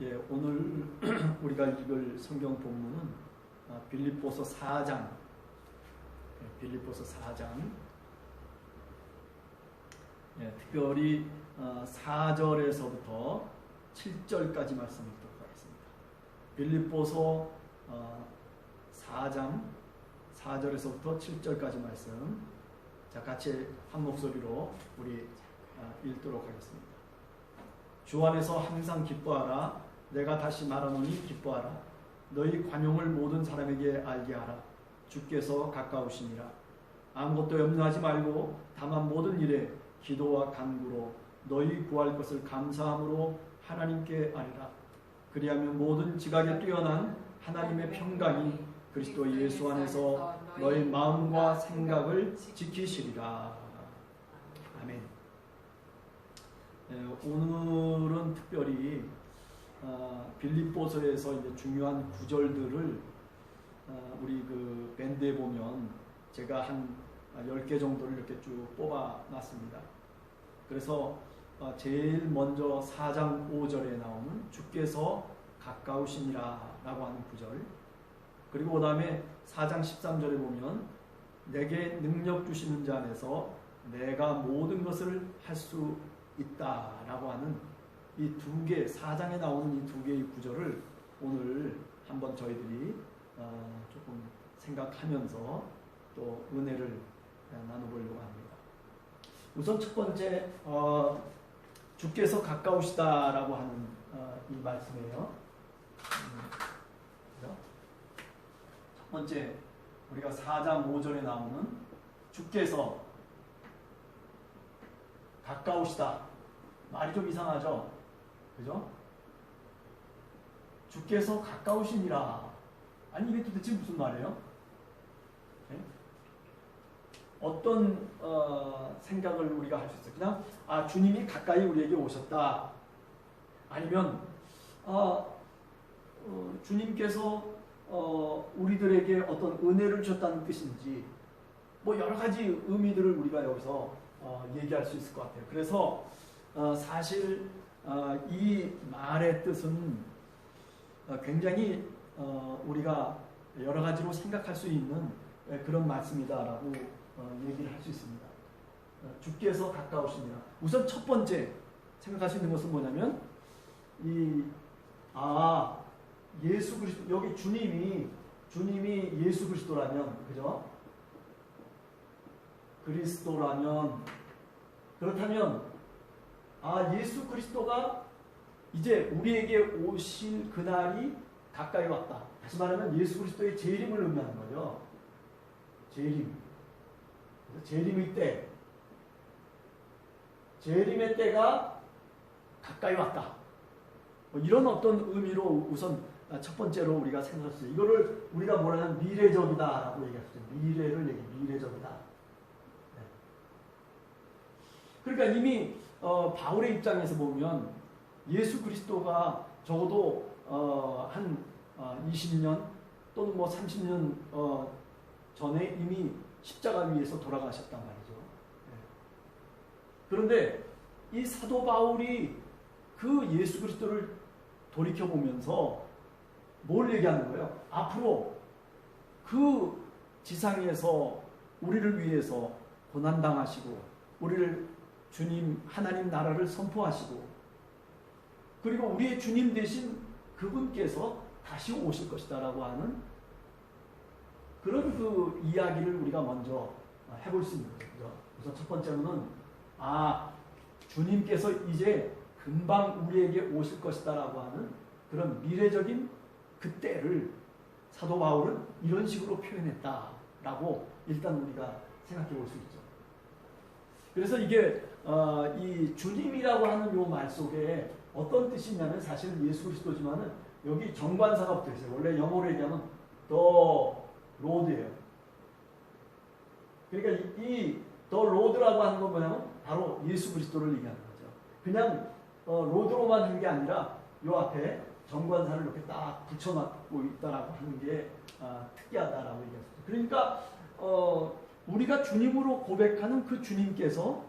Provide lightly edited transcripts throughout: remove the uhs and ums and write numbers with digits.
예, 오늘 우리가 읽을 성경 본문은 빌립보서 4장, 빌립보서 4장, 예, 특별히 4절에서부터 7절까지 말씀을 듣도록 하겠습니다. 빌립보서 4장 4절에서부터 7절까지 말씀, 자, 같이 한 목소리로 우리 읽도록 하겠습니다. 주 안에서 항상 기뻐하라. 내가 다시 말하노니 기뻐하라. 너희 관용을 모든 사람에게 알게 하라. 주께서 가까우시니라. 아무것도 염려하지 말고 다만 모든 일에 기도와 간구로 너희 구할 것을 감사함으로 하나님께 아뢰라. 그리하면 모든 지각에 뛰어난 하나님의 평강이 그리스도 예수 안에서 너희 마음과 생각을 지키시리라. 아멘. 오늘은 특별히 빌립보서에서 이제 중요한 구절들을 우리 그 밴드에 보면 제가 한 10개 정도를 이렇게 쭉 뽑아놨습니다. 그래서 제일 먼저 4장 5절에 나오는 주께서 가까우시니라 라고 하는 구절, 그리고 그 다음에 4장 13절에 보면 내게 능력 주시는 자 안에서 내가 모든 것을 할 수 있다라고 하는 이 두 개, 4장에 나오는 이 두 개의 구절을 오늘 한번 저희들이 조금 생각하면서 또 은혜를 나눠보려고 합니다. 우선 첫 번째, 주께서 가까우시다라고 하는 이 말씀이에요. 첫 번째, 우리가 4장 5절에 나오는 주께서 가까우시다. 말이 좀 이상하죠? 그죠? 주께서 가까우시니라. 아니, 이게 도대체 무슨 말이에요? 네? 어떤 생각을 우리가 할 수 있어요? 그냥 주님이 가까이 우리에게 오셨다. 아니면 주님께서 우리들에게 어떤 은혜를 주셨다는 뜻인지, 뭐 여러 가지 의미들을 우리가 여기서 얘기할 수 있을 것 같아요. 그래서 사실 이 말의 뜻은 굉장히 우리가 여러 가지로 생각할 수 있는 그런 말씀이다라고 얘기를 할 수 있습니다. 주께서 가까우시니라. 우선 첫 번째 생각할 수 있는 것은 뭐냐면 예수 그리스도, 여기 주님이 예수 그리스도라면, 그죠? 그리스도라면, 그렇다면 예수 그리스도가 이제 우리에게 오실 그날이 가까이 왔다. 다시 말하면 예수 그리스도의 재림을 의미하는 거죠. 재림. 재림의 때, 재림의 때가 가까이 왔다. 이런 어떤 의미로 우선 첫 번째로 우리가 생각할 수 있어요. 이거를 우리가 뭐라 하면 미래적이다라고 얘기할 수 있어요. 미래를 미래적이다. 네. 그러니까 이미 바울의 입장에서 보면 예수 그리스도가 적어도 한 20년 또는 뭐 30년 전에 이미 십자가 위에서 돌아가셨단 말이죠. 네. 그런데 이 사도 바울이 그 예수 그리스도를 돌이켜보면서 뭘 얘기하는 거예요? 앞으로 그 지상에서 우리를 위해서 고난당하시고 우리를 주님 하나님 나라를 선포하시고, 그리고 우리의 주님 되신 그분께서 다시 오실 것이다 라고 하는 그런 그 이야기를 우리가 먼저 해볼 수 있는 거죠. 그래서 첫 번째로는 주님께서 이제 금방 우리에게 오실 것이다 라고 하는 그런 미래적인 그때를 사도 바울은 이런 식으로 표현했다라고 일단 우리가 생각해 볼 수 있죠. 그래서 이게 이 주님이라고 하는 요 말 속에 어떤 뜻이 있냐면 사실 예수 그리스도지만은 여기 정관사가 붙어 있어요. 원래 영어로 얘기하면 the Lord예요. 그러니까 이 the Lord라고 하는 건 뭐냐면 바로 예수 그리스도를 얘기하는 거죠. 그냥 로드로만 한 게 아니라 요 앞에 정관사를 이렇게 딱 붙여놨고 있다라고 하는 게 특이하다라고 얘기했어요. 그러니까 우리가 주님으로 고백하는 그 주님께서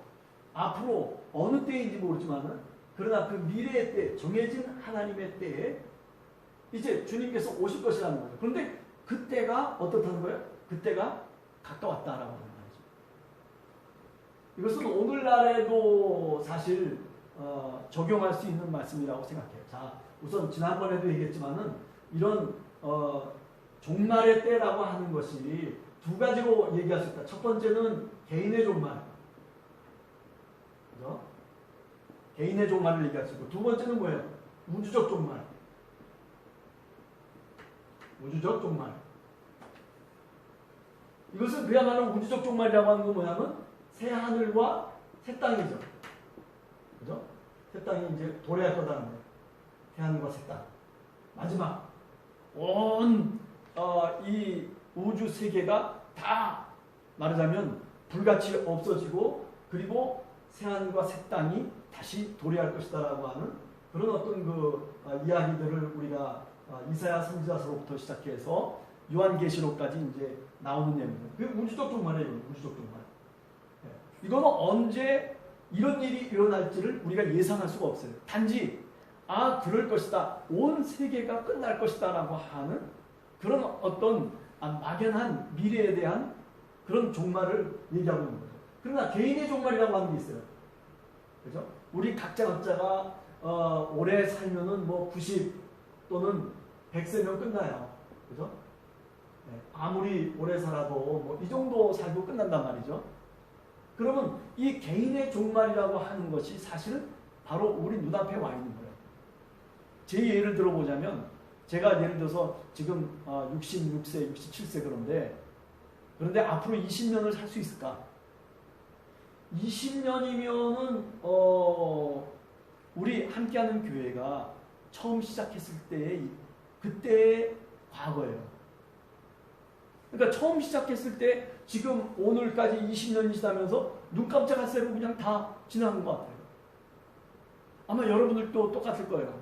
앞으로 어느 때인지 모르지만은 그 그러나 그 미래의 때, 정해진 하나님의 때에 이제 주님께서 오실 것이라는 거죠. 그런데 그때가 어떻다는 거예요? 그때가 가까웠다라고 하는 말이죠. 이것은 오늘날에도 사실 적용할 수 있는 말씀이라고 생각해요. 자, 우선 지난번에도 얘기했지만은 이런 종말의 때라고 하는 것이 두 가지로 얘기할 수 있다. 첫 번째는 개인의 종말, 그죠? 개인의 종말을 얘기할 수 있고, 두 번째는 뭐예요? 우주적 종말. 우주적 종말. 이것은 그야말로 우주적 종말이라고 하는 건 뭐냐면 새 하늘과 새 땅이죠. 그죠? 새 땅이 이제 도래할 거다는 거예요. 새 하늘과 새 땅. 마지막 온 이 우주 세계가 다 말하자면 불같이 없어지고 그리고 새 하늘과 새 땅이 다시 도래할 것이다라고 하는 그런 어떤 그 이야기들을 우리가 이사야 선지자서로부터 시작해서 요한계시록까지 이제 나오는 내용입니다. 그 우주적 종말이에요. 우주적 종말. 이거는 언제 이런 일이 일어날지를 우리가 예상할 수가 없어요. 단지 그럴 것이다. 온 세계가 끝날 것이다 라고 하는 그런 어떤 막연한 미래에 대한 그런 종말을 얘기하고 있는 거죠. 그러나 개인의 종말이라고 하는 게 있어요. 그죠? 우리 각자가 오래 살면은 뭐 90 또는 100세면 끝나요. 그죠? 네, 아무리 오래 살아도 뭐 이 정도 살고 끝난단 말이죠. 그러면 이 개인의 종말이라고 하는 것이 사실은 바로 우리 눈앞에 와 있는 거예요. 제 예를 들어보자면 제가 예를 들어서 지금 66세, 67세 그런데 앞으로 20년을 살 수 있을까? 20년이면은 우리 함께하는 교회가 처음 시작했을 때의 그때의 과거예요. 그러니까 처음 시작했을 때 지금 오늘까지 20년이 지나면서 눈 깜짝할 새로 그냥 다 지나간 것 같아요. 아마 여러분들도 똑같을 거예요.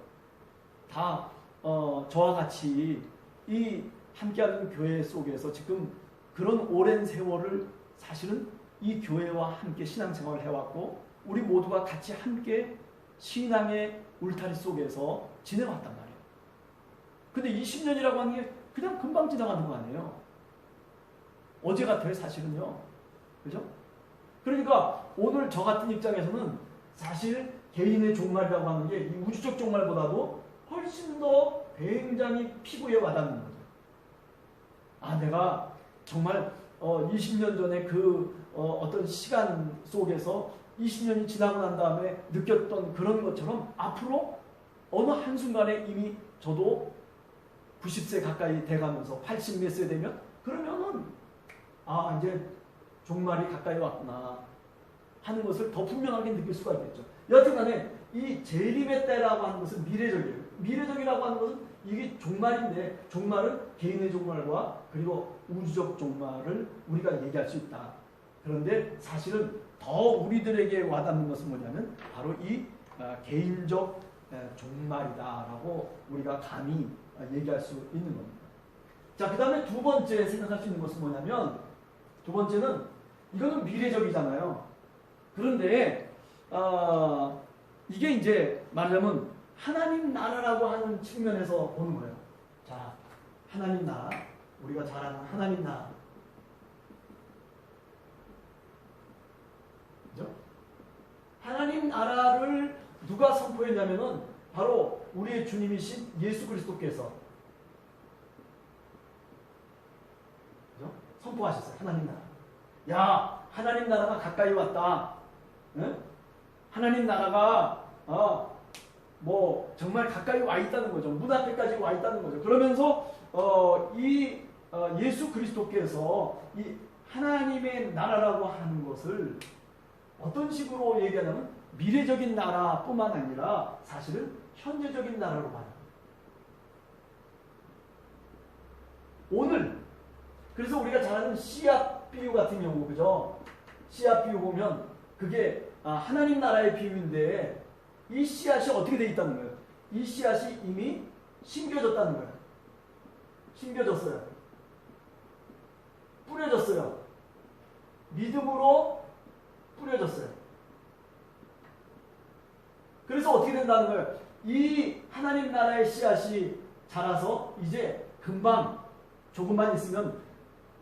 다 저와 같이 이 함께하는 교회 속에서 지금 그런 오랜 세월을 사실은 이 교회와 함께 신앙생활을 해왔고 우리 모두가 같이 함께 신앙의 울타리 속에서 지내왔단 말이에요. 근데 20년이라고 하는 게 그냥 금방 지나가는 거 아니에요. 어제 같아요, 사실은요. 그죠? 그러니까 오늘 저 같은 입장에서는 사실 개인의 종말이라고 하는 게 이 우주적 종말보다도 훨씬 더 굉장히 피부에 와닿는 거죠. 내가 정말 20년 전에 그 어떤 시간 속에서 20년이 지나고 난 다음에 느꼈던 그런 것처럼 앞으로 어느 한순간에 이미 저도 90세 가까이 돼가면서 80 몇 세 되면 그러면은 이제 종말이 가까이 왔구나 하는 것을 더 분명하게 느낄 수가 있겠죠. 여튼간에 이 재림의 때라고 하는 것은 미래적이에요. 미래적이라고 하는 것은 이게 종말인데 종말은 개인의 종말과 그리고 우주적 종말을 우리가 얘기할 수 있다. 그런데 사실은 더 우리들에게 와닿는 것은 뭐냐면 바로 이 개인적 종말이다라고 우리가 감히 얘기할 수 있는 겁니다. 자, 그 다음에 두 번째 생각할 수 있는 것은 뭐냐면 두 번째는 이거는 미래적이잖아요. 그런데 이게 이제 말하자면 하나님 나라라고 하는 측면에서 보는 거예요. 자, 하나님 나라, 우리가 잘 아는 하나님 나라. 그죠? 하나님 나라를 누가 선포했냐면은 바로 우리의 주님이신 예수 그리스도께서 그죠? 선포하셨어요. 하나님 나라. 야, 하나님 나라가 가까이 왔다. 응? 하나님 나라가 뭐 정말 가까이 와 있다는 거죠. 문 앞에까지 와 있다는 거죠. 그러면서 예수 그리스도께서 이 하나님의 나라라고 하는 것을 어떤 식으로 얘기하냐면 미래적인 나라뿐만 아니라 사실은 현재적인 나라로 봐요. 오늘 그래서 우리가 잘 아는 씨앗 비유 같은 경우 그죠? 씨앗 비유 보면 그게 하나님 나라의 비유인데 이 씨앗이 어떻게 되어 있다는 거예요? 이 씨앗이 이미 심겨졌다는 거예요. 심겨졌어요. 뿌려졌어요. 믿음으로 뿌려졌어요. 그래서 어떻게 된다는 거예요? 이 하나님 나라의 씨앗이 자라서 이제 금방 조금만 있으면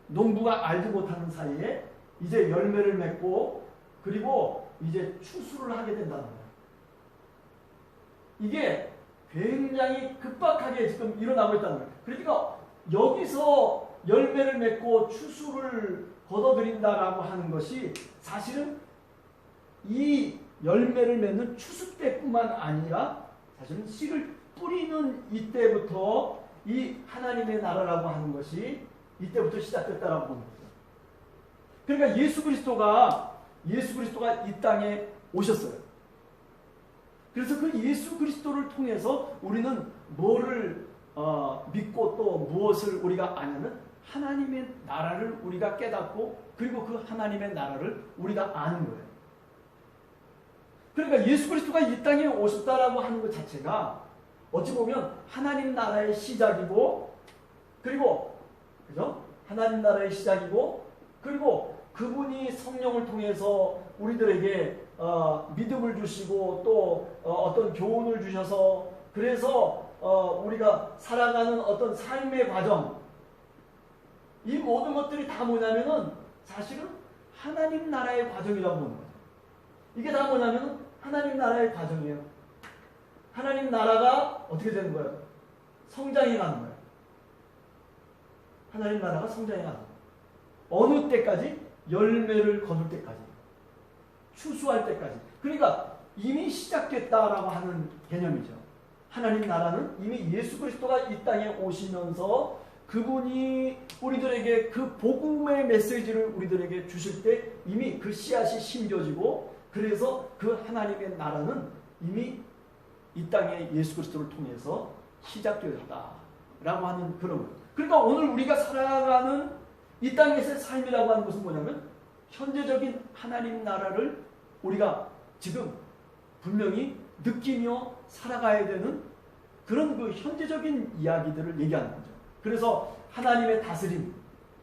농부가 알지 못하는 사이에 이제 열매를 맺고 그리고 이제 추수를 하게 된다는 거예요. 이게 굉장히 급박하게 지금 일어나고 있다는 거예요. 그러니까 여기서 열매를 맺고 추수를 거둬들인다라고 하는 것이 사실은 이 열매를 맺는 추수 때뿐만 아니라 사실은 씨를 뿌리는 이때부터 이 하나님의 나라라고 하는 것이 이때부터 시작됐다라고 보는 거죠. 그러니까 예수 그리스도가 이 땅에 오셨어요. 그래서 그 예수 그리스도를 통해서 우리는 뭐를 믿고 또 무엇을 우리가 아냐면 하나님의 나라를 우리가 깨닫고 그리고 그 하나님의 나라를 우리가 아는 거예요. 그러니까 예수 그리스도가 이 땅에 오셨다라고 하는 것 자체가 어찌 보면 하나님 나라의 시작이고 그리고 그죠? 하나님 나라의 시작이고 그리고 그분이 성령을 통해서 우리들에게 믿음을 주시고 또 어떤 교훈을 주셔서 그래서 우리가 살아가는 어떤 삶의 과정 이 모든 것들이 다 뭐냐면은 사실은 하나님 나라의 과정이라고 보는 거예요. 이게 다 뭐냐면은 하나님 나라의 과정이에요. 하나님 나라가 어떻게 되는 거예요? 성장해 가는 거예요. 하나님 나라가 성장해 가는 거예요. 어느 때까지? 열매를 거둘 때까지. 추수할 때까지. 그러니까 이미 시작됐다라고 하는 개념이죠. 하나님 나라는 이미 예수 그리스도가 이 땅에 오시면서 그분이 우리들에게 그 복음의 메시지를 우리들에게 주실 때 이미 그 씨앗이 심겨지고 그래서 그 하나님의 나라는 이미 이 땅에 예수 그리스도를 통해서 시작되었다라고 하는 그런 거예요. 그러니까 오늘 우리가 살아가는 이 땅에서의 삶이라고 하는 것은 뭐냐면 현재적인 하나님 나라를 우리가 지금 분명히 느끼며 살아가야 되는 그런 그 현재적인 이야기들을 얘기하는 거죠. 그래서 하나님의 다스림,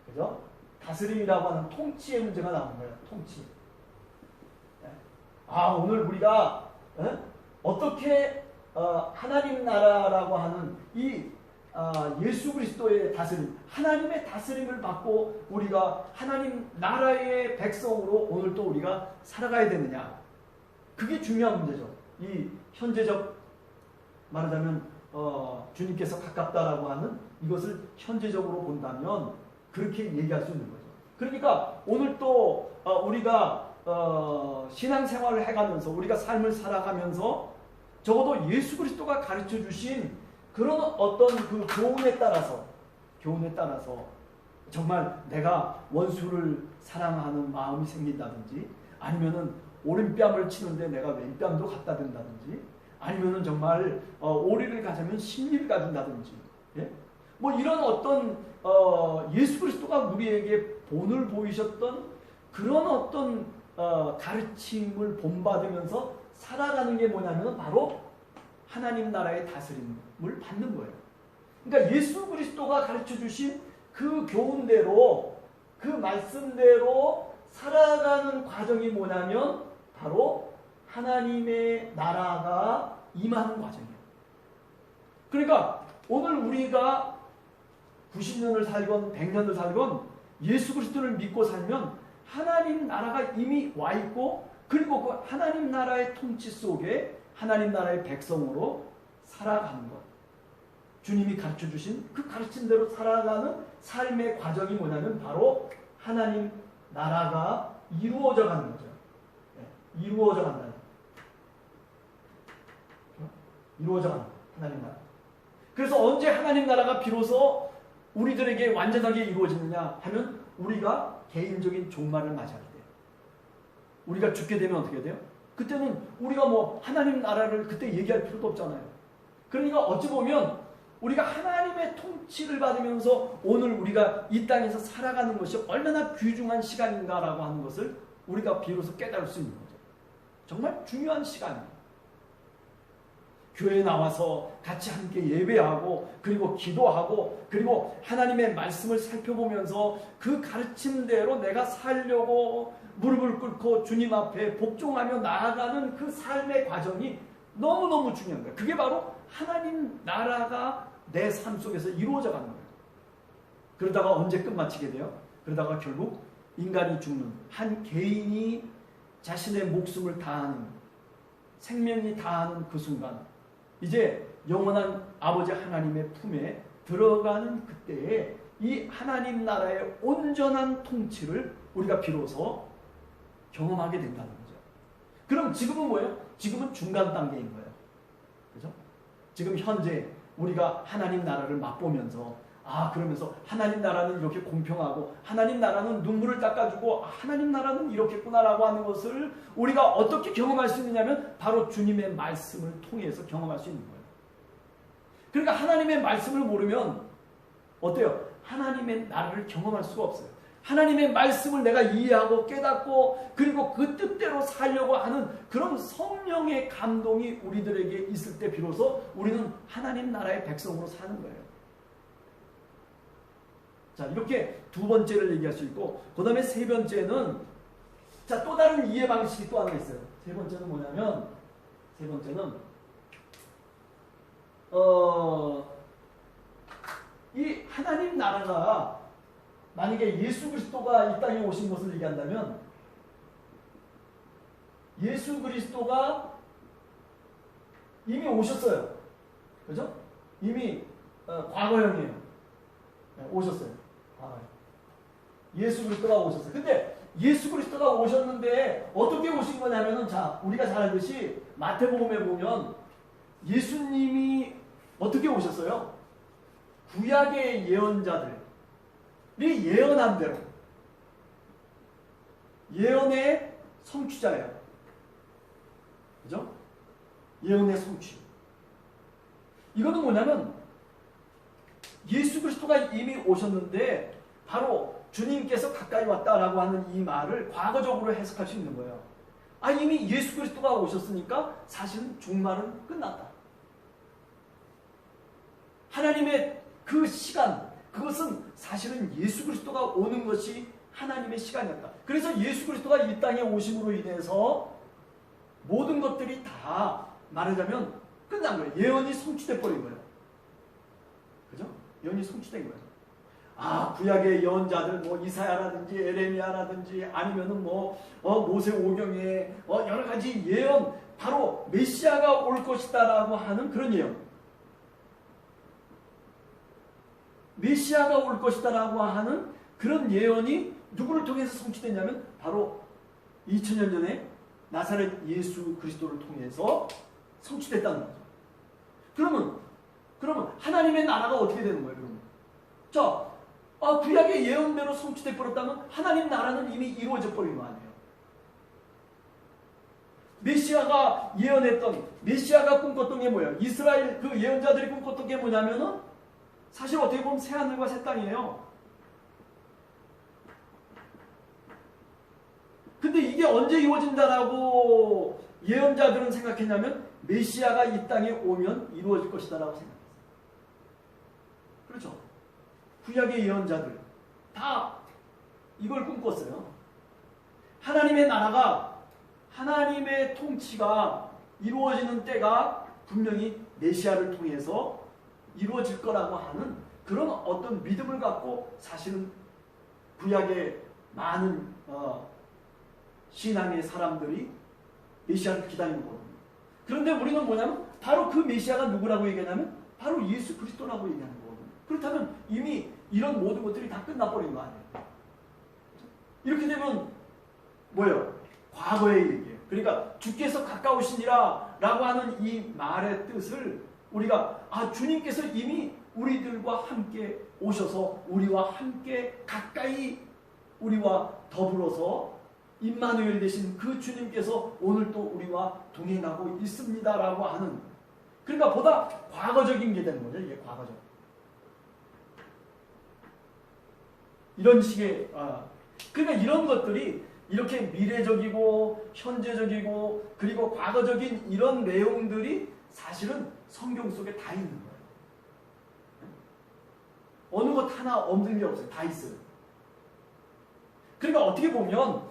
그죠? 다스림이라고 하는 통치의 문제가 나온 거예요. 통치. 오늘 우리가 어떻게 하나님 나라라고 하는 이 예수 그리스도의 다스림, 하나님의 다스림을 받고 우리가 하나님 나라의 백성으로 오늘 또 우리가 살아가야 되느냐. 그게 중요한 문제죠. 이 현재적 말하자면 주님께서 가깝다라고 하는 이것을 현재적으로 본다면 그렇게 얘기할 수 있는 거죠. 그러니까 오늘 또 우리가 신앙생활을 해가면서 우리가 삶을 살아가면서 적어도 예수 그리스도가 가르쳐 주신 그런 어떤 그 교훈에 따라서 정말 내가 원수를 사랑하는 마음이 생긴다든지 아니면은 오른뺨을 치는데 내가 왼뺨도 갖다 댄다든지 아니면은 정말 오리를 가자면 십리를 가진다든지 예? 뭐 이런 어떤 예수 그리스도가 우리에게 본을 보이셨던 그런 어떤 가르침을 본받으면서 살아가는 게 뭐냐면 바로 하나님 나라의 다스림을 받는 거예요. 그러니까 예수 그리스도가 가르쳐 주신 그 교훈대로 그 말씀대로 살아가는 과정이 뭐냐면 바로 하나님의 나라가 임하는 과정이에요. 그러니까 오늘 우리가 90년을 살건 100년을 살건 예수 그리스도를 믿고 살면 하나님 나라가 이미 와 있고 그리고 그 하나님 나라의 통치 속에 하나님 나라의 백성으로 살아가는 것. 주님이 가르쳐 주신 그 가르침대로 살아가는 삶의 과정이 뭐냐면 바로 하나님 나라가 이루어져 가는 거죠. 이루어져 간다는 이루어져 가는 하나님 나라. 그래서 언제 하나님 나라가 비로소 우리들에게 완전하게 이루어지느냐 하면 우리가 개인적인 종말을 맞이할 때 우리가 죽게 되면 어떻게 돼요? 그때는 우리가 뭐 하나님 나라를 그때 얘기할 필요도 없잖아요. 그러니까 어찌 보면 우리가 하나님의 통치를 받으면서 오늘 우리가 이 땅에서 살아가는 것이 얼마나 귀중한 시간인가라고 하는 것을 우리가 비로소 깨달을 수 있는 거죠. 정말 중요한 시간입니다. 교회에 나와서 같이 함께 예배하고 그리고 기도하고 그리고 하나님의 말씀을 살펴보면서 그 가르침대로 내가 살려고 무릎을 꿇고 주님 앞에 복종하며 나아가는 그 삶의 과정이 너무너무 중요한 거예요. 그게 바로 하나님 나라가 내 삶 속에서 이루어져 가는 거예요. 그러다가 언제 끝마치게 돼요? 그러다가 결국 인간이 죽는, 한 개인이 자신의 목숨을 다하는, 생명이 다하는 그 순간, 이제 영원한 아버지 하나님의 품에 들어가는 그때에 이 하나님 나라의 온전한 통치를 우리가 비로소 경험하게 된다는 거죠. 그럼 지금은 뭐예요? 지금은 중간 단계인 거예요. 그죠? 지금 현재 우리가 하나님 나라를 맛보면서 그러면서 하나님 나라는 이렇게 공평하고 하나님 나라는 눈물을 닦아주고 하나님 나라는 이렇겠구나라고 하는 것을 우리가 어떻게 경험할 수 있느냐면 바로 주님의 말씀을 통해서 경험할 수 있는 거예요. 그러니까 하나님의 말씀을 모르면 어때요? 하나님의 나라를 경험할 수가 없어요. 하나님의 말씀을 내가 이해하고 깨닫고 그리고 그 뜻대로 살려고 하는 그런 성령의 감동이 우리들에게 있을 때 비로소 우리는 하나님 나라의 백성으로 사는 거예요. 자, 이렇게 두 번째를 얘기할 수 있고, 그 다음에 세 번째는, 자, 또 다른 이해 방식이 또 하나 있어요. 세 번째는 뭐냐면, 세 번째는, 이 하나님 나라가 만약에 예수 그리스도가 이 땅에 오신 것을 얘기한다면, 예수 그리스도가 이미 오셨어요. 그죠? 이미 과거형이에요. 오셨어요. 예수 그리스도가 오셨어요. 근데 예수 그리스도가 오셨는데 어떻게 오신 거냐면은, 자, 우리가 잘 알듯이 마태복음에 보면 예수님이 어떻게 오셨어요? 구약의 예언자들이 예언한 대로, 예언의 성취자예요. 그죠? 예언의 성취. 이거는 뭐냐면 예수 그리스도가 이미 오셨는데 바로 주님께서 가까이 왔다라고 하는 이 말을 과거적으로 해석할 수 있는 거예요. 이미 예수 그리스도가 오셨으니까 사실은 종말은 끝났다. 하나님의 그 시간, 그것은 사실은 예수 그리스도가 오는 것이 하나님의 시간이었다. 그래서 예수 그리스도가 이 땅에 오심으로 인해서 모든 것들이 다 말하자면 끝난 거예요. 예언이 성취돼 버린 거예요. 그죠? 예언이 성취된 거예요. 구약의 예언자들, 이사야라든지 에레미야라든지 아니면은 모세오경에 여러 가지 예언, 바로 메시아가 올 것이다라고 하는 그런 예언. 메시아가 올 것이다라고 하는 그런 예언이 누구를 통해서 성취됐냐면 바로 2000년 전에 나사렛 예수 그리스도를 통해서 성취됐다는 거죠. 그러면 하나님의 나라가 어떻게 되는 거예요? 그러면 자, 구약의 예언대로 성취돼 버렸다면 하나님 나라는 이미 이루어져 버린 거 아니에요? 메시아가 예언했던, 메시아가 꿈꿨던 게 뭐예요? 이스라엘 그 예언자들이 꿈꿨던 게 뭐냐면은 사실 어떻게 보면 새하늘과 새 땅이에요. 근데 이게 언제 이루어진다라고 예언자들은 생각했냐면 메시아가 이 땅에 오면 이루어질 것이다라고 생각했어요. 그렇죠? 구약의 예언자들 다 이걸 꿈꿨어요. 하나님의 나라가, 하나님의 통치가 이루어지는 때가 분명히 메시아를 통해서 이루어질 거라고 하는 그런 어떤 믿음을 갖고 사실은 구약의 많은 신앙의 사람들이 메시아를 기다리는 거거든요. 그런데 우리는 뭐냐면 바로 그 메시아가 누구라고 얘기하냐면 바로 예수 그리스도라고 얘기하는 거거든요. 그렇다면 이미 이런 모든 것들이 다 끝나버린 거 아니에요. 이렇게 되면 뭐예요? 과거의 얘기예요. 그러니까 주께서 가까우시니라 라고 하는 이 말의 뜻을 우리가 주님께서 이미 우리들과 함께 오셔서 우리와 함께 가까이 우리와 더불어서 임마누엘 되신 그 주님께서 오늘 또 우리와 동행하고 있습니다라고 하는, 그러니까 보다 과거적인 게 되는 거죠. 이게 과거적. 이런 식의 그러니까 이런 것들이 이렇게 미래적이고 현재적이고 그리고 과거적인 이런 내용들이 사실은 성경 속에 다 있는 거예요. 어느 것 하나 없는 게 없어요. 다 있어요. 그러니까 어떻게 보면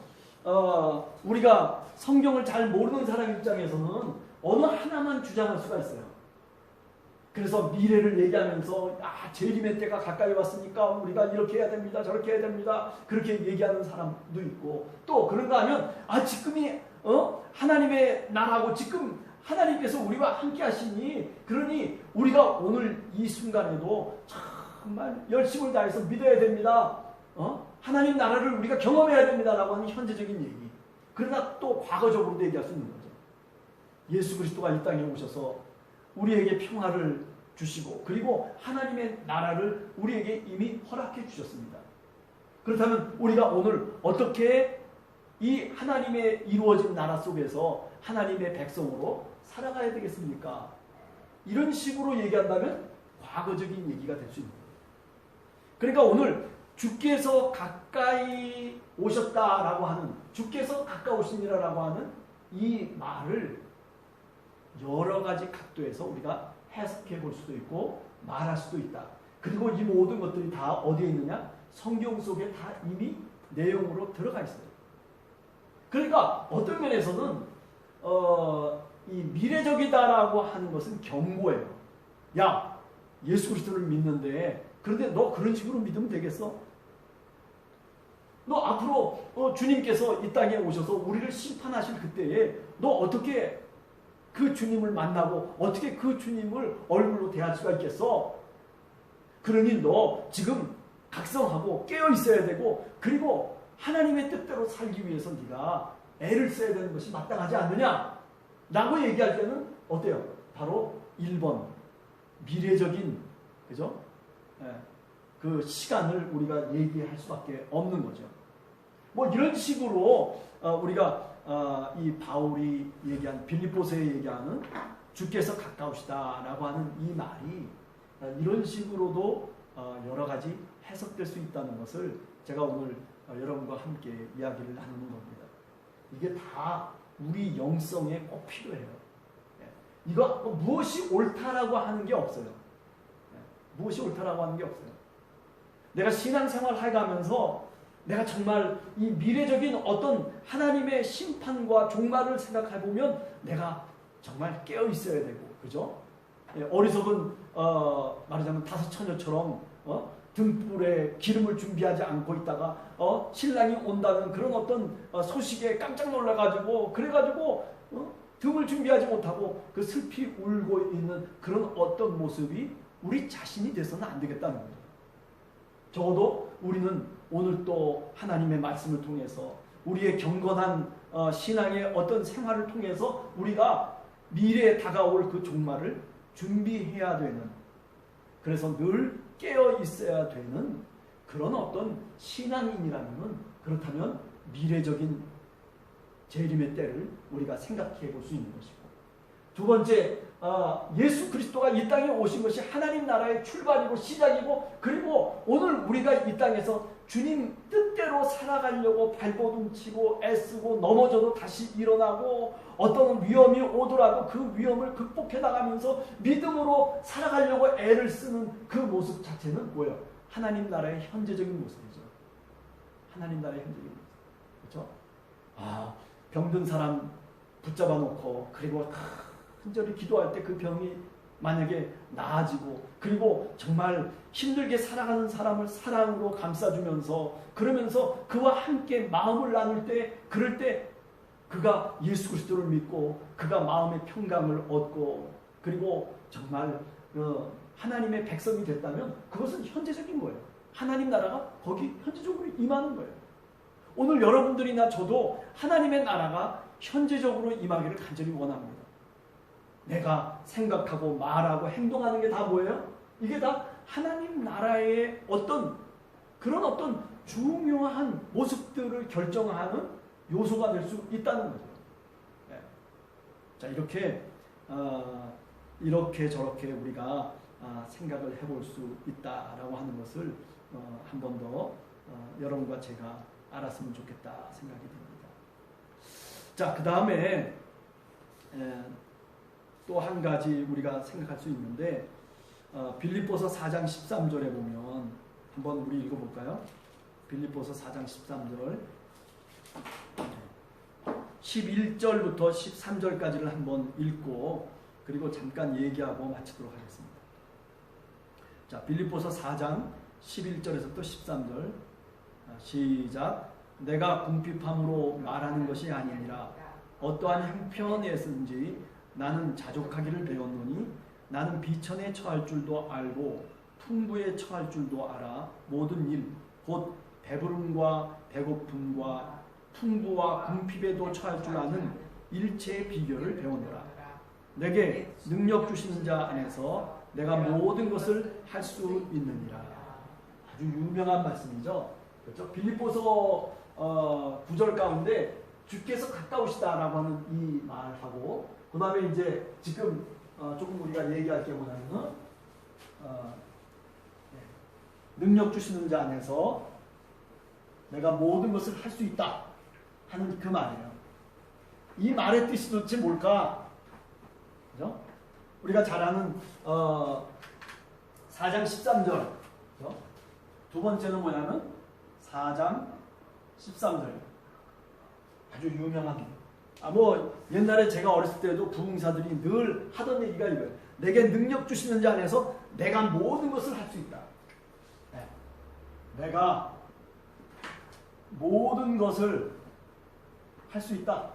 우리가 성경을 잘 모르는 사람 입장에서는 어느 하나만 주장할 수가 있어요. 그래서 미래를 얘기하면서 재림의 때가 가까이 왔으니까 우리가 이렇게 해야 됩니다. 저렇게 해야 됩니다. 그렇게 얘기하는 사람도 있고, 또 그런가 하면 지금이 하나님의 나라고 지금 하나님께서 우리와 함께 하시니, 그러니 우리가 오늘 이 순간에도 정말 열심을 다해서 믿어야 됩니다. 하나님 나라를 우리가 경험해야 됩니다라고 하는 현재적인 얘기. 그러나 또 과거적으로도 얘기할 수 있는 거죠. 예수 그리스도가 이 땅에 오셔서 우리에게 평화를 주시고, 그리고 하나님의 나라를 우리에게 이미 허락해 주셨습니다. 그렇다면 우리가 오늘 어떻게 이 하나님의 이루어진 나라 속에서 하나님의 백성으로 살아가야 되겠습니까? 이런 식으로 얘기한다면 과거적인 얘기가 될 수 있는 거예요. 그러니까 오늘 주께서 가까이 오셨다라고 하는, 주께서 가까우시니라라고 하는 이 말을 여러 가지 각도에서 우리가 해석해 볼 수도 있고 말할 수도 있다. 그리고 이 모든 것들이 다 어디에 있느냐? 성경 속에 다 이미 내용으로 들어가 있어요. 그러니까 어떤 면에서는 이 미래적이다라고 하는 것은 경고예요. 야, 예수 그리스도를 믿는데, 그런데 너 그런 식으로 믿으면 되겠어? 너 앞으로 주님께서 이 땅에 오셔서 우리를 심판하실 그때에 너 어떻게 그 주님을 만나고 어떻게 그 주님을 얼굴로 대할 수가 있겠어? 그러니 너 지금 각성하고 깨어 있어야 되고, 그리고 하나님의 뜻대로 살기 위해서 네가 애를 써야 되는 것이 마땅하지 않느냐? 라고 얘기할 때는 어때요? 바로 1번 미래적인, 그죠? 그 시간을 우리가 얘기할 수밖에 없는 거죠. 뭐 이런 식으로 우리가 이 바울이 얘기한, 빌립보서에 얘기하는 주께서 가까우시다라고 하는 이 말이 이런 식으로도 여러 가지 해석될 수 있다는 것을 제가 오늘 여러분과 함께 이야기를 나누는 겁니다. 이게 다 우리 영성에 꼭 필요해요. 이거 무엇이 옳다라고 하는 게 없어요. 무엇이 옳다라고 하는 게 없어요. 내가 신앙생활 해가면서 내가 정말 이 미래적인 어떤 하나님의 심판과 종말을 생각해보면 내가 정말 깨어 있어야 되고, 그죠? 어리석은 말하자면 다섯 처녀처럼 등불에 기름을 준비하지 않고 있다가 신랑이 온다는 그런 어떤 소식에 깜짝 놀라가지고, 그래가지고 등을 준비하지 못하고 그 슬피 울고 있는 그런 어떤 모습이 우리 자신이 돼서는 안 되겠다는 거죠. 적어도 우리는 오늘 또 하나님의 말씀을 통해서 우리의 경건한 신앙의 어떤 생활을 통해서 우리가 미래에 다가올 그 종말을 준비해야 되는, 그래서 늘 깨어 있어야 되는 그런 어떤 신앙인이라면, 그렇다면 미래적인 재림의 때를 우리가 생각해 볼 수 있는 것이고, 두 번째, 예수 그리스도가 이 땅에 오신 것이 하나님 나라의 출발이고 시작이고, 그리고 오늘 우리가 이 땅에서 주님 뜻대로 살아가려고 발버둥치고 애쓰고 넘어져도 다시 일어나고 어떤 위험이 오더라도 그 위험을 극복해 나가면서 믿음으로 살아가려고 애를 쓰는 그 모습 자체는 뭐예요? 하나님 나라의 현재적인 모습이죠. 하나님 나라의 현재적인 모습. 그렇죠? 병든 사람 붙잡아 놓고, 그리고 간절히 기도할 때 그 병이 만약에 나아지고, 그리고 정말 힘들게 살아가는 사람을 사랑으로 감싸주면서, 그러면서 그와 함께 마음을 나눌 때, 그럴 때 그가 예수 그리스도를 믿고 그가 마음의 평강을 얻고, 그리고 정말 하나님의 백성이 됐다면 그것은 현재적인 거예요. 하나님 나라가 거기 현재적으로 임하는 거예요. 오늘 여러분들이나 저도 하나님의 나라가 현재적으로 임하기를 간절히 원합니다. 내가 생각하고 말하고 행동하는 게 다 뭐예요? 이게 다 하나님 나라의 어떤 그런 어떤 중요한 모습들을 결정하는 요소가 될 수 있다는 거죠. 네. 자, 이렇게 저렇게 우리가 생각을 해볼 수 있다라고 하는 것을 한 번 더 여러분과 제가 알았으면 좋겠다 생각이 듭니다. 자, 그 다음에 또 한 가지 우리가 생각할 수 있는데, 빌립보서 4장 13절에 보면 한번 우리 읽어볼까요? 빌립보서 4장 13절 11절부터 13절까지를 한번 읽고 그리고 잠깐 얘기하고 마치도록 하겠습니다. 자, 빌립보서 4장 11절에서부터 13절 시작. 내가 궁핍함으로 말하는 것이 아니니라. 어떠한 형편에서든지 나는 자족하기를 배웠노니 나는 비천에 처할 줄도 알고 풍부에 처할 줄도 알아. 모든 일 곧 배부름과 배고픔과 풍부와 궁핍에도 처할 줄 아는 일체의 비결을 배우노라. 내게 능력 주시는 자 안에서 내가 모든 것을 할 수 있느니라. 아주 유명한 말씀이죠. 그렇죠? 빌립보서 9절 가운데 주께서 가까우시다라고 하는 이 말하고 그 다음에 이제 지금 조금 우리가 얘기할 게 뭐냐면 능력 주시는 자 안에서 내가 모든 것을 할 수 있다 하는 그 말이에요. 이 말의 뜻이 도대체 뭘까? 그죠? 우리가 잘 아는 4장 13절 그죠? 두 번째는 뭐냐면 4장 13절 아주 유명한 뭐 옛날에 제가 어렸을 때도 부흥사들이 늘 하던 얘기가 이거예요. 내게 능력 주시는 자 안에서 내가 모든 것을 할 수 있다. 네. 내가 모든 것을 할 수 있다.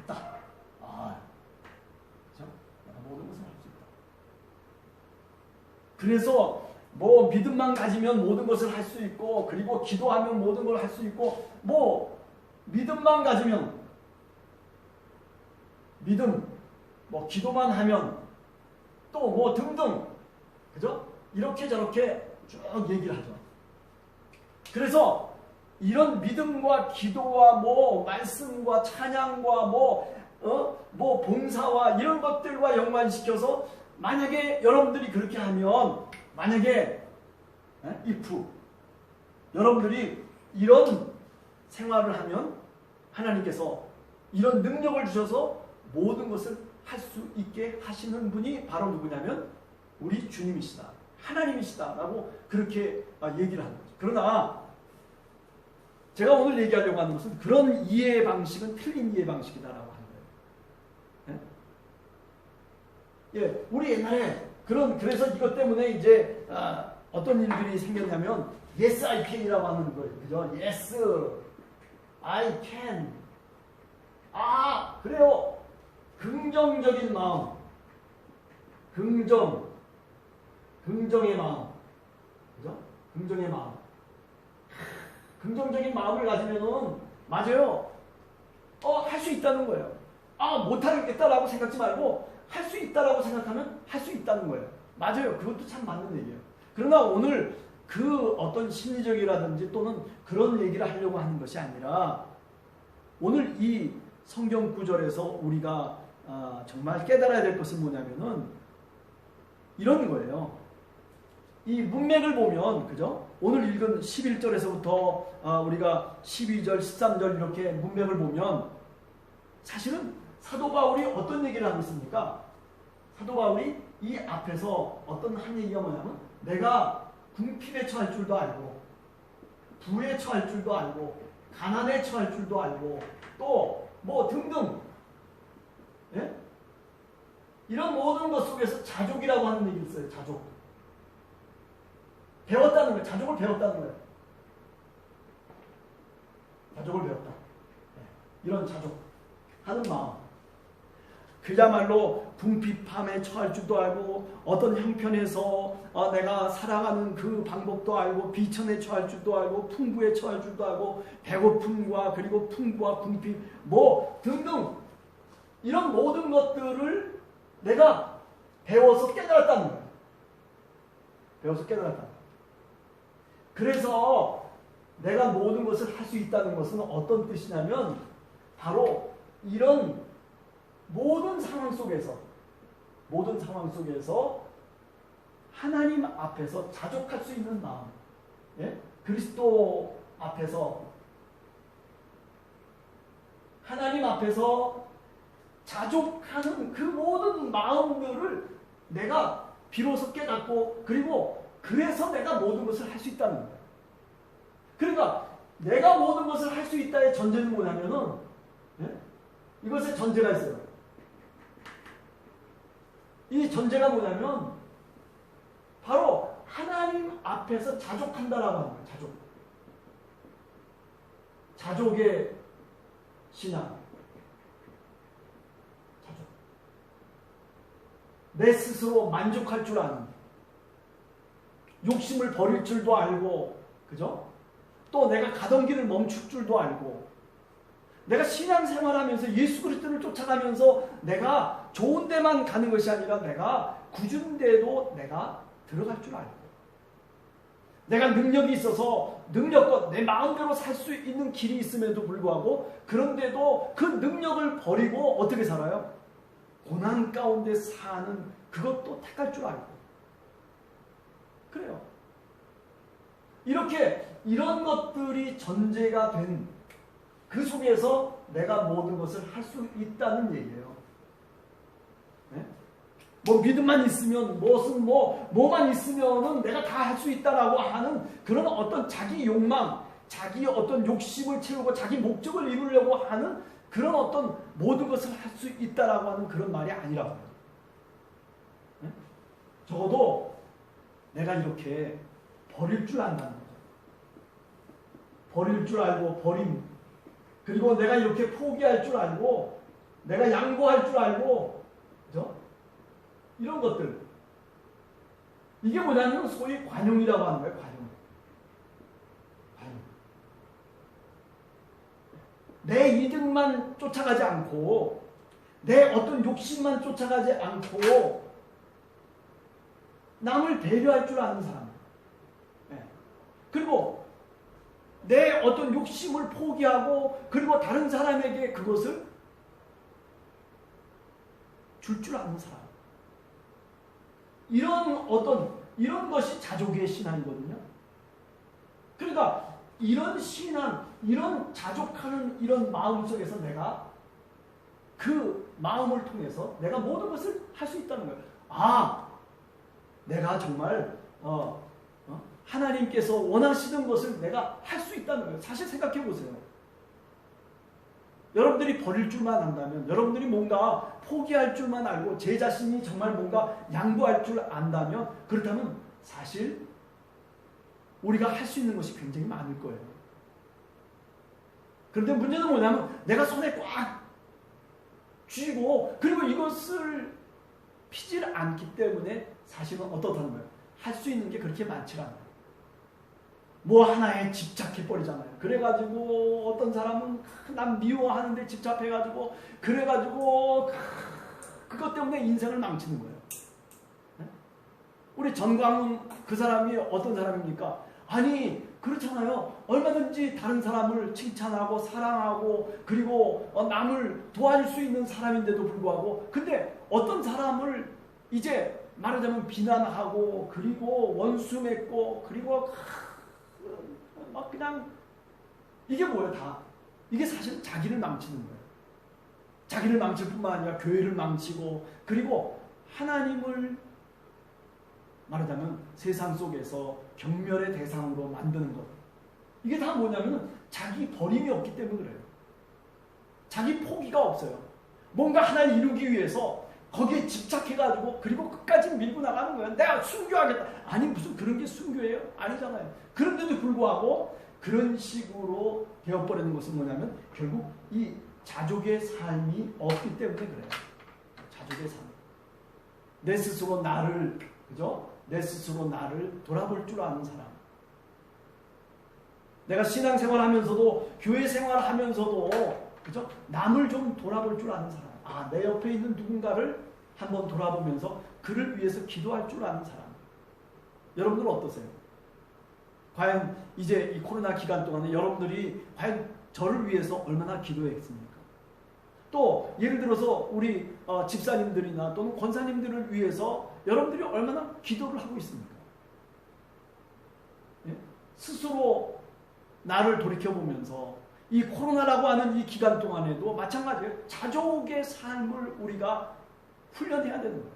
있다. 그렇죠? 내가 모든 것을 할 수 있다. 그래서 뭐 믿음만 가지면 모든 것을 할 수 있고 그리고 기도하면 모든 걸 할 수 있고 뭐 믿음만 가지면 믿음 뭐 기도만 하면 또 뭐 등등 그죠? 이렇게 저렇게 쭉 얘기를 하죠. 그래서 이런 믿음과 기도와 뭐 말씀과 찬양과 뭐 봉사와 이런 것들과 연관시켜서 만약에 여러분들이 그렇게 하면 만약에 if 여러분들이 이런 생활을 하면 하나님께서 이런 능력을 주셔서 모든 것을 할 수 있게 하시는 분이 바로 누구냐면 우리 주님이시다. 하나님이시다라고 그렇게 얘기를 하는 거죠. 그러나 제가 오늘 얘기하려고 하는 것은 그런 이해 방식은 틀린 이해 방식이다라고 하는 거예요. 예, 우리 옛날에 그래서 이것 때문에 이제 어떤 일들이 생겼냐면 yes I can이라고 하는 거예요. 그죠? yes I can. 그래요. 긍정적인 마음. 긍정의 마음. 그죠? 긍정의 마음. 긍정적인 마음을 가지면은 맞아요. 할 수 있다는 거예요. 못하겠다라고 생각지 말고 할 수 있다라고 생각하면 할 수 있다는 거예요. 맞아요. 그것도 참 맞는 얘기예요. 그러나 오늘 그 어떤 심리적이라든지 또는 그런 얘기를 하려고 하는 것이 아니라 오늘 이 성경 구절에서 우리가 정말 깨달아야 될 것은 뭐냐면은 이런 거예요. 이 문맥을 보면 그죠? 오늘 읽은 11절에서부터 우리가 12절, 13절 이렇게 문맥을 보면 사실은 사도 바울이 어떤 얘기를 하고 있습니까? 사도 바울이 이 앞에서 어떤 한 얘기가 뭐냐면 내가 궁핍에 처할 줄도 알고 부에 처할 줄도 알고 가난에 처할 줄도 알고 또 뭐 등등 예? 이런 모든 것 속에서 자족이라고 하는 얘기 있어요. 자족. 배웠다는 거예요. 자족을 배웠다는 거예요. 자족을 배웠다. 네. 이런 자족 하는 마음. 그야말로 궁핍함에 처할 줄도 알고 어떤 형편에서 내가 살아가는 그 방법도 알고 비천에 처할 줄도 알고 풍부에 처할 줄도 알고 배고픔과 그리고 풍부와 궁핍 뭐 등등 이런 모든 것들을 내가 배워서 깨달았다는 거예요. 배워서 깨달았다. 그래서 내가 모든 것을 할 수 있다는 것은 어떤 뜻이냐면 바로 이런 모든 상황 속에서 하나님 앞에서 자족할 수 있는 마음, 예? 그리스도 앞에서 하나님 앞에서 자족하는 그 모든 마음들을 내가 비로소 깨닫고 그리고 그래서 내가 모든 것을 할 수 있다는 거예요. 그러니까 내가 모든 것을 할 수 있다의 전제는 뭐냐면은, 예? 이것의 전제가 있어요. 이 전제가 뭐냐면 바로 하나님 앞에서 자족한다라고 하는 거예요. 자족의 신앙. 자족. 내 스스로 만족할 줄 아는, 욕심을 버릴 줄도 알고, 그죠? 또 내가 가던 길을 멈출 줄도 알고, 내가 신앙생활하면서 예수 그리스도를 쫓아가면서 내가 좋은 데만 가는 것이 아니라 내가 굳은 데도 내가 들어갈 줄 알고, 내가 능력이 있어서 능력껏 내 마음대로 살 수 있는 길이 있음에도 불구하고 그런데도 그 능력을 버리고 어떻게 살아요? 고난 가운데 사는 그것도 택할 줄 알고. 그래요. 이렇게 이런 것들이 전제가 된 그 속에서 내가 모든 것을 할 수 있다는 얘기예요. 네? 뭐 믿음만 있으면 뭐만 있으면은 내가 다 할 수 있다라고 하는 그런 어떤 자기 욕망, 자기 어떤 욕심을 채우고 자기 목적을 이루려고 하는 그런 어떤 모든 것을 할 수 있다라고 하는 그런 말이 아니라고요. 네? 적어도 내가 이렇게 버릴 줄 안다는 거죠. 버릴 줄 알고 버림. 그리고 내가 이렇게 포기할 줄 알고, 내가 양보할 줄 알고, 그죠? 이런 것들. 이게 뭐냐면 소위 관용이라고 하는 거예요. 관용. 내 이득만 쫓아가지 않고, 내 어떤 욕심만 쫓아가지 않고, 남을 배려할 줄 아는 사람. 네. 그리고 내 어떤 욕심을 포기하고 그리고 다른 사람에게 그것을 줄 줄 아는 사람. 이런 것이 자족의 신앙이거든요. 그러니까 이런 신앙, 이런 자족하는 이런 마음 속에서 내가 그 마음을 통해서 내가 모든 것을 할 수 있다는 거예요. 아, 내가 정말 하나님께서 원하시는 것을 내가 할 수 있다는 거예요. 사실 생각해 보세요. 여러분들이 버릴 줄만 안다면, 여러분들이 뭔가 포기할 줄만 알고 제 자신이 정말 뭔가 양보할 줄 안다면, 그렇다면 사실 우리가 할 수 있는 것이 굉장히 많을 거예요. 그런데 문제는 뭐냐면 내가 손에 꽉 쥐고 그리고 이것을 피질 않기 때문에 사실은 어떻다는 거예요? 할 수 있는 게 그렇게 많지 않아요. 뭐 하나에 집착해버리잖아요. 그래가지고 어떤 사람은 난 미워하는데 집착해가지고 그래가지고 그것 때문에 인생을 망치는 거예요. 우리 전광훈 그 사람이 어떤 사람입니까? 아니 그렇잖아요. 얼마든지 다른 사람을 칭찬하고 사랑하고 그리고 남을 도와줄 수 있는 사람인데도 불구하고 근데 어떤 사람을 이제 말하자면 비난하고 그리고 원수 맺고 그리고 막 그냥 이게 뭐예요? 다 이게 사실 자기를 망치는 거예요. 자기를 망칠 뿐만 아니라 교회를 망치고 그리고 하나님을 말하자면 세상 속에서 경멸의 대상으로 만드는 것. 이게 다 뭐냐면 자기 버림이 없기 때문에 그래요. 자기 포기가 없어요. 뭔가 하나를 이루기 위해서 거기에 집착해가지고 그리고 끝까지 밀고 나가는 거예요. 내가 순교하겠다. 아니 무슨 그런 게 순교예요? 아니잖아요. 그런데도 불구하고 그런 식으로 되어버리는 것은 뭐냐면 결국 이 자족의 삶이 없기 때문에 그래요. 자족의 삶. 내 스스로 나를 그죠? 내 스스로 나를 돌아볼 줄 아는 사람. 내가 신앙생활하면서도 교회 생활하면서도 그죠? 남을 좀 돌아볼 줄 아는 사람. 아, 내 옆에 있는 누군가를 한번 돌아보면서 그를 위해서 기도할 줄 아는 사람. 여러분들은 어떠세요? 과연 이제 이 코로나 기간 동안에 여러분들이 과연 저를 위해서 얼마나 기도했습니까? 또 예를 들어서 우리 집사님들이나 또는 권사님들을 위해서 여러분들이 얼마나 기도를 하고 있습니까? 예? 스스로 나를 돌이켜보면서 이 코로나라고 하는 이 기간 동안에도 마찬가지예요. 자족의 삶을 우리가 훈련해야 되는 거예요.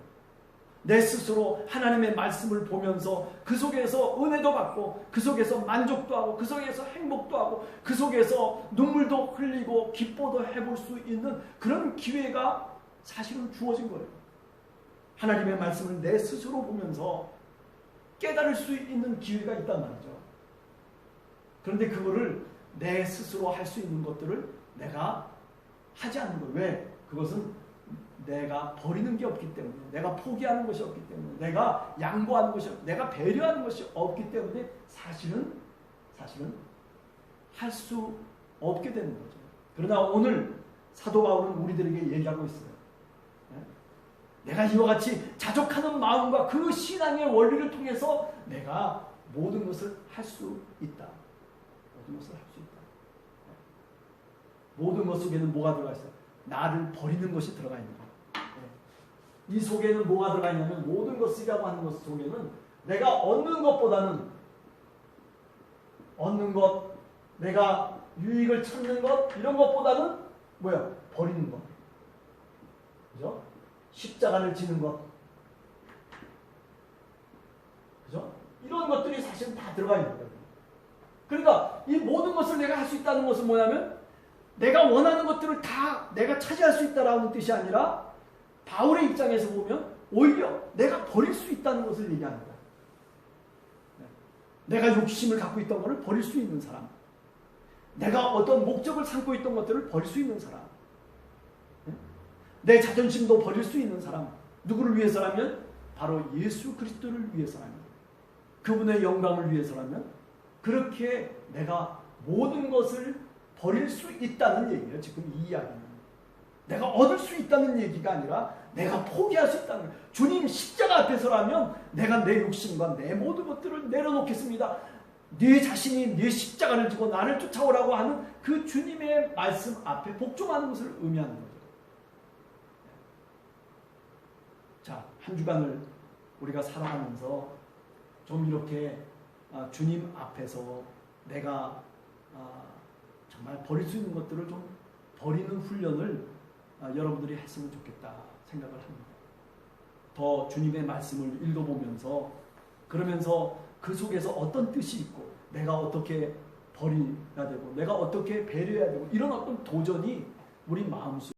내 스스로 하나님의 말씀을 보면서 그 속에서 은혜도 받고 그 속에서 만족도 하고 그 속에서 행복도 하고 그 속에서 눈물도 흘리고 기뻐도 해볼 수 있는 그런 기회가 사실은 주어진 거예요. 하나님의 말씀을 내 스스로 보면서 깨달을 수 있는 기회가 있단 말이죠. 그런데 그거를 내 스스로 할 수 있는 것들을 내가 하지 않는 거예요. 왜? 그것은 내가 버리는 게 없기 때문에, 내가 포기하는 것이 없기 때문에, 내가 양보하는 것이 없기 때문에, 내가 배려하는 것이 없기 때문에 사실은 할 수 없게 되는 거죠. 그러나 오늘 사도 바울은 우리들에게 얘기하고 있어요. 내가 이와 같이 자족하는 마음과 그 신앙의 원리를 통해서 내가 모든 것을 할 수 있다. 모든 것을 할 수 있다. 모든 것 속에는 뭐가 들어가 있어요? 나를 버리는 것이 들어가 있는 거예요. 이 속에는 뭐가 들어가 있냐면 모든 것이라고 하는 것 속에는 내가 얻는 것보다는 얻는 것, 내가 유익을 찾는 것 이런 것보다는 뭐야? 버리는 것. 그죠? 십자가를 지는 것. 그죠? 이런 것들이 사실은 다 들어가 있는 거예요. 그러니까 이 모든 것을 내가 할 수 있다는 것은 뭐냐면 내가 원하는 것들을 다 내가 차지할 수 있다라는 뜻이 아니라 바울의 입장에서 보면 오히려 내가 버릴 수 있다는 것을 얘기합니다. 내가 욕심을 갖고 있던 것을 버릴 수 있는 사람, 내가 어떤 목적을 삼고 있던 것들을 버릴 수 있는 사람, 내 자존심도 버릴 수 있는 사람, 누구를 위해서라면 바로 예수 그리스도를 위해서라면, 그분의 영광을 위해서라면 그렇게 내가 모든 것을 버릴 수 있다는 얘기예요. 지금 이 이야기는 내가 얻을 수 있다는 얘기가 아니라 내가 포기할 수 있다는 거예요. 주님 십자가 앞에서라면 내가 내 욕심과 내 모든 것들을 내려놓겠습니다. 네 자신이 네 십자가를 지고 나를 쫓아오라고 하는 그 주님의 말씀 앞에 복종하는 것을 의미하는 거죠. 자, 한 주간을 우리가 살아가면서 좀 이렇게 주님 앞에서 내가 정말 버릴 수 있는 것들을 좀 버리는 훈련을 여러분들이 했으면 좋겠다 생각을 합니다. 더 주님의 말씀을 읽어보면서 그러면서 그 속에서 어떤 뜻이 있고 내가 어떻게 버려야 되고 내가 어떻게 배려해야 되고 이런 어떤 도전이 우리 마음속에